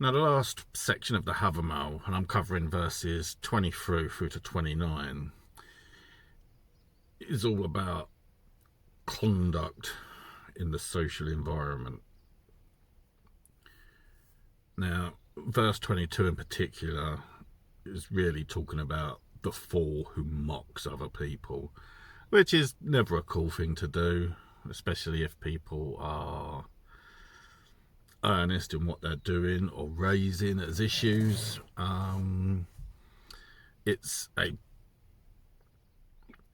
Now, the last section of the Havamal, and I'm covering verses 23 through to 29, is all about conduct in the social environment. Now, verse 22 in particular is really talking about the fool who mocks other people, which is never a cool thing to do, especially if people are earnest in what they're doing or raising as issues.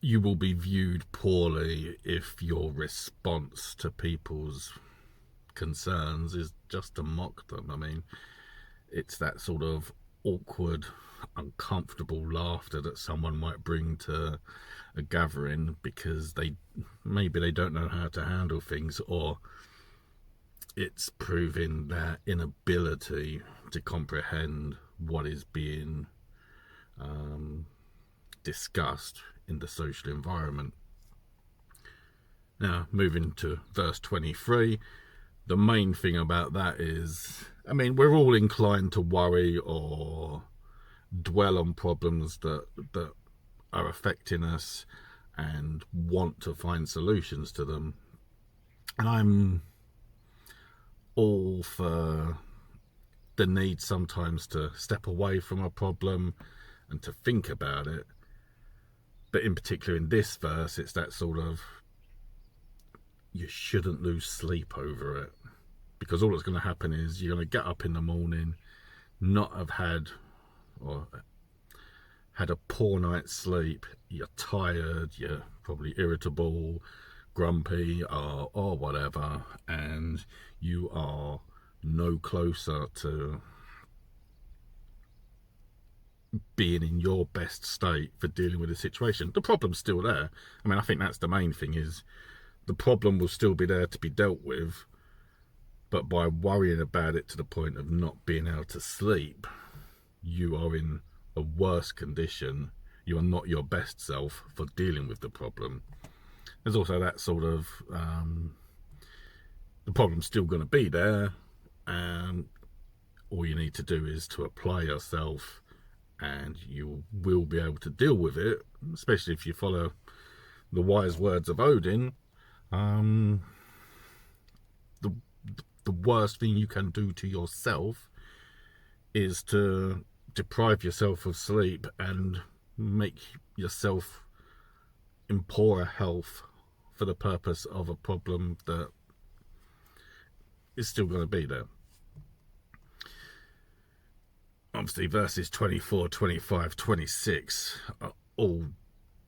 You will be viewed poorly if your response to people's concerns is just to mock them. I mean, it's that sort of awkward, uncomfortable laughter that someone might bring to a gathering because maybe they don't know how to handle things, or it's proving their inability to comprehend what is being discussed in the social environment. Now, moving to verse 23, the main thing about that is, I mean, we're all inclined to worry or dwell on problems that are affecting us and want to find solutions to them. And I'm all for the need sometimes to step away from a problem and to think about it. But in particular in this verse, it's that sort of, you shouldn't lose sleep over it, because all that's going to happen is you're going to get up in the morning, not have had a poor night's sleep, you're tired, you're probably irritable, grumpy, or whatever, and you are no closer to being in your best state for dealing with the situation. The problem's still there. I mean, I think that's the main thing, is the problem will still be there to be dealt with, but by worrying about it to the point of not being able to sleep, you are in a worse condition. You are not your best self for dealing with the problem. There's also that sort of, the problem's still going to be there, and all you need to do is to apply yourself, and you will be able to deal with it, especially if you follow the wise words of Odin. The worst thing you can do to yourself is to deprive yourself of sleep and make yourself in poorer health for the purpose of a problem that is still going to be there. Obviously, verses 24, 25, 26 are all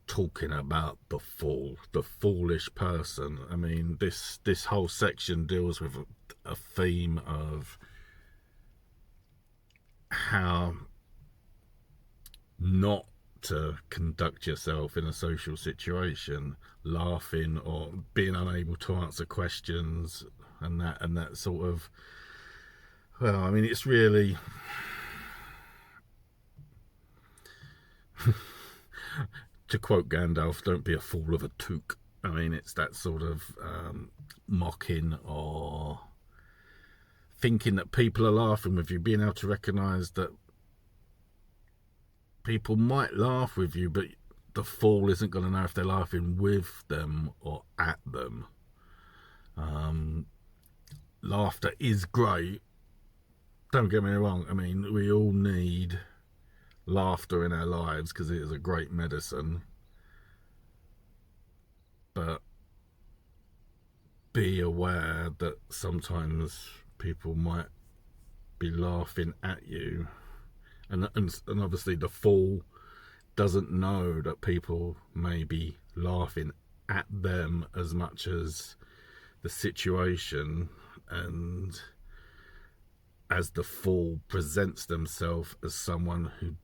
talking about the fool, the foolish person. I mean, this whole section deals with a theme of how not to conduct yourself in a social situation, laughing or being unable to answer questions, and that sort of, well, I mean, it's really to quote Gandalf, don't be a fool of a toque. I mean, it's that sort of mocking or thinking that people are laughing with you, being able to recognise that people might laugh with you, but the fool isn't going to know if they're laughing with them or at them. Laughter is great. Don't get me wrong. I mean, we all need laughter in our lives because it is a great medicine. But be aware that sometimes people might be laughing at you. And obviously the fool doesn't know that people may be laughing at them as much as the situation, and as the fool presents themselves as someone who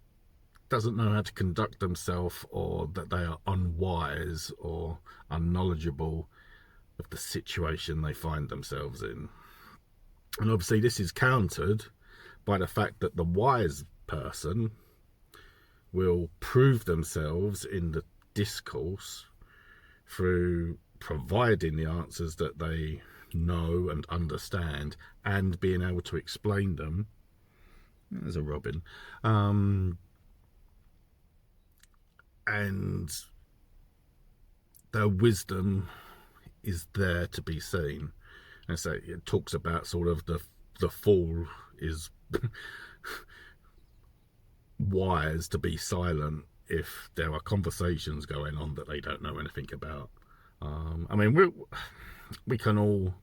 doesn't know how to conduct themselves, or that they are unwise or unknowledgeable of the situation they find themselves in. And obviously this is countered by the fact that the wise person will prove themselves in the discourse through providing the answers that they know and understand, and being able to explain them There's a robin. And their wisdom is there to be seen. And so it talks about sort of the fool is wise to be silent if there are conversations going on that they don't know anything about. I mean, we can all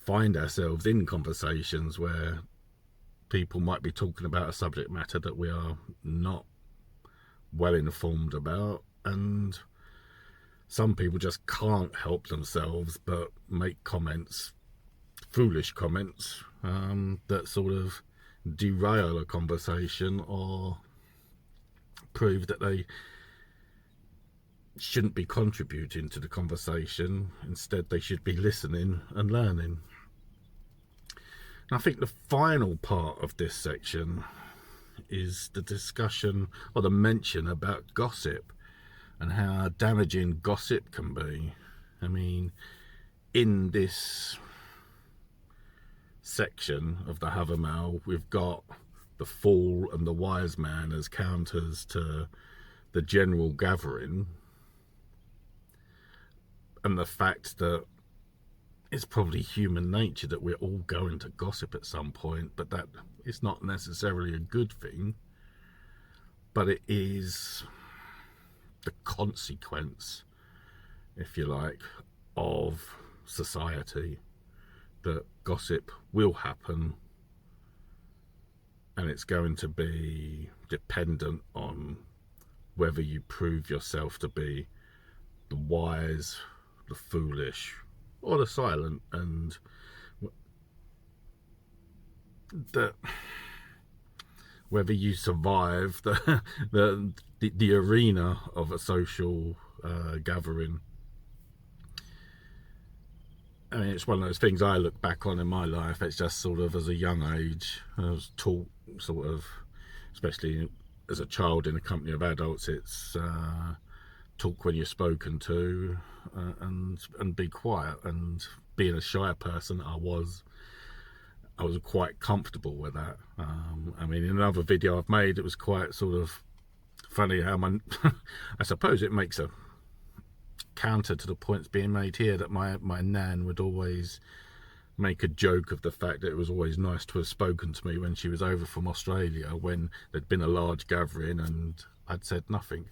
find ourselves in conversations where people might be talking about a subject matter that we are not well informed about, and some people just can't help themselves but make comments, foolish comments, that sort of derail a conversation or prove that they shouldn't be contributing to the conversation. Instead, they should be listening and learning. And I think the final part of this section is the discussion or the mention about gossip and how damaging gossip can be. I mean, in this section of the Havamal, we've got the fool and the wise man as counters to the general gathering, and the fact that it's probably human nature that we're all going to gossip at some point, but that is not necessarily a good thing, but it is the consequence, if you like, of society, that gossip will happen, and it's going to be dependent on whether you prove yourself to be the wise, the foolish, or the silent, and that whether you survive the arena of a social gathering. I mean, it's one of those things I look back on in my life. It's just sort of as a young age, I was taught sort of, especially as a child in a company of adults, it's talk when you're spoken to, and be quiet. And being a shy person, I was quite comfortable with that. I mean, in another video I've made, it was quite sort of funny how I suppose it makes a counter to the points being made here, that my nan would always make a joke of the fact that it was always nice to have spoken to me when she was over from Australia, when there'd been a large gathering and I'd said nothing.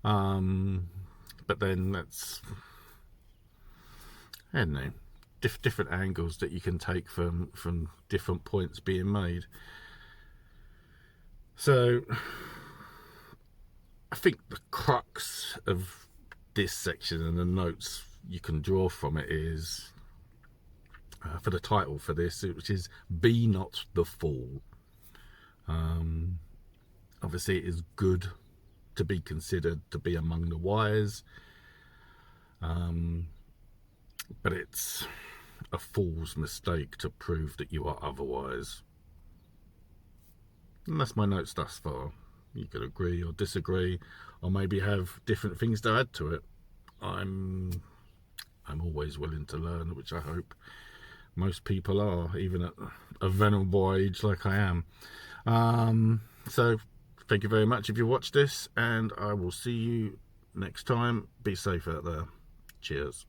But then that's, I don't know, different angles that you can take from different points being made. So I think the crux of this section and the notes you can draw from it is for the title for this, which is "Be Not the Fool." Obviously it is good to be considered to be among the wise, but it's a fool's mistake to prove that you are otherwise. And that's my notes thus far. You could agree or disagree, or maybe have different things to add to it. I'm always willing to learn, which I hope most people are, even at a venerable age like I am. So thank you very much if you watched this, and I will see you next time. Be safe out there. Cheers.